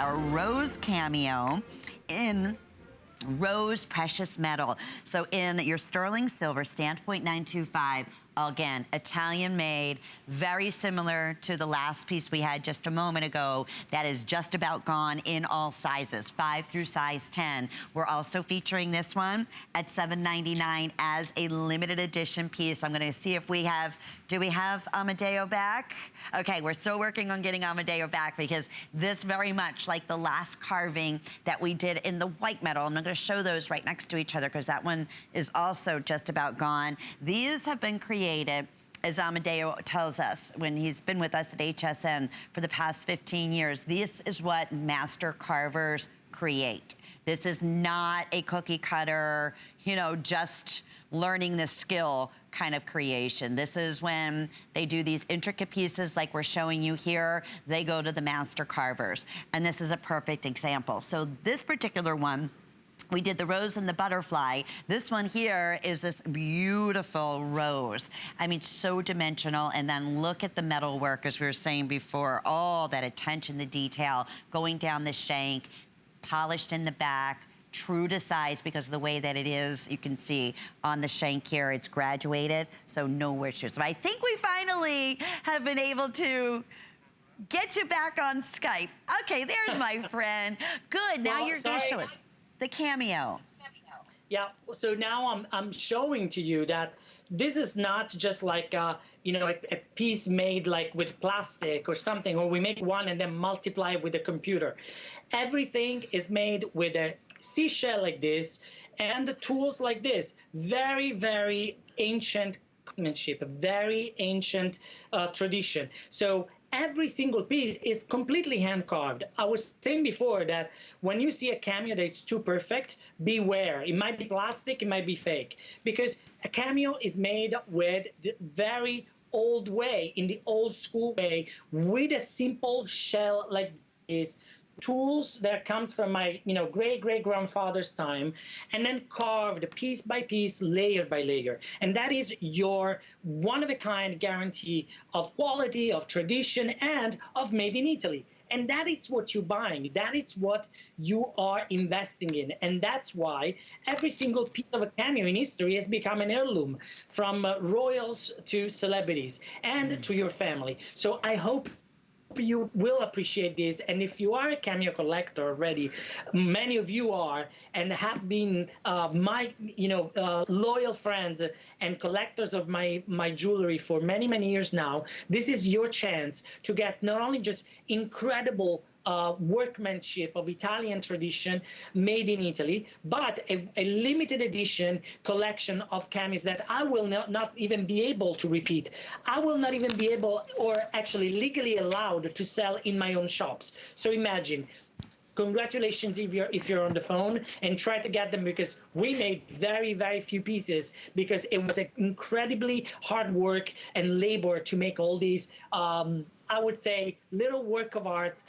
our rose cameo in rose precious metal. So in your sterling silver, standpoint 925, again, Italian made, very similar to the last piece we had just a moment ago. That is just about gone in all sizes, 5 through size 10. We're also featuring this one at $7.99 as a limited edition piece. I'm gonna see if we have, do we have AMEDEO back? Okay, we're still working on getting AMEDEO back because this very much like the last carving that we did in the white metal. I'm gonna show those right next to each other because that one is also just about gone. These have been created, as AMEDEO tells us when he's been with us at HSN for the past 15 years. This is what master carvers create. This is not a cookie cutter, you know, just learning the skill kind of creation. This is when they do these intricate pieces like we're showing you here, they go to the master carvers. And this is a perfect example. So this particular one, we did the rose and the butterfly. This one here is this beautiful rose. I mean, so dimensional. And then look at the metal work, as we were saying before, all that attention to detail, going down the shank, polished in the back, true to size because of the way that it is. You can see on the shank here, it's graduated, so no issues. But I think we finally have been able to get you back on Skype. Okay, there's my friend. Good, now you're gonna show us the cameo. Yeah, so now I'm showing to you that this is not just like you know, a piece made like with plastic or something, or we make one and then multiply with a computer. Everything is made with a seashell like this and the tools like this. Very, very ancient craftsmanship, a very ancient tradition. So every single piece is completely hand carved. I was saying before that when you see a cameo that's too perfect, beware. It might be plastic, it might be fake, because a cameo is made with the very old way, in the old school way, with a simple shell like this. Tools that comes from my, you know, great-great-grandfather's time, and then carved piece by piece, layer by layer. And that is your one-of-a-kind guarantee of quality, of tradition, and of made in Italy. And that is what you're buying. That is what you are investing in. And that's why every single piece of a cameo in history has become an heirloom, from royals to celebrities and to your family. So I hope you will appreciate this. And if you are a cameo collector already, many of you are, and have been my, you know, loyal friends and collectors of my jewelry for many, many years now, this is your chance to get not only just incredible workmanship of Italian tradition made in Italy, but a limited edition collection of cameos that I will not even be able to repeat. I will not even be able, or actually legally allowed, to sell in my own shops. So imagine. Congratulations if you're on the phone, and try to get them, because we made very, very few pieces, because it was an incredibly hard work and labor to make all these, I would say, little work of art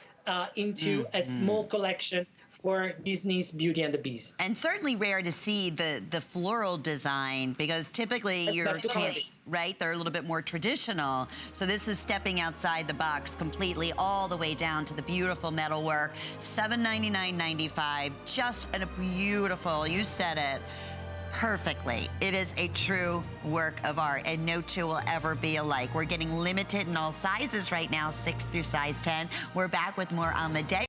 into a small collection for Disney's Beauty and the Beast. And certainly rare to see the floral design, because typically right, they're a little bit more traditional. So this is stepping outside the box completely, all the way down to the beautiful metalwork. $799.95, just a beautiful, you said it perfectly. It is a true work of art, and no two will ever be alike. We're getting limited in all sizes right now, 6 through size 10. We're back with more AMEDEO.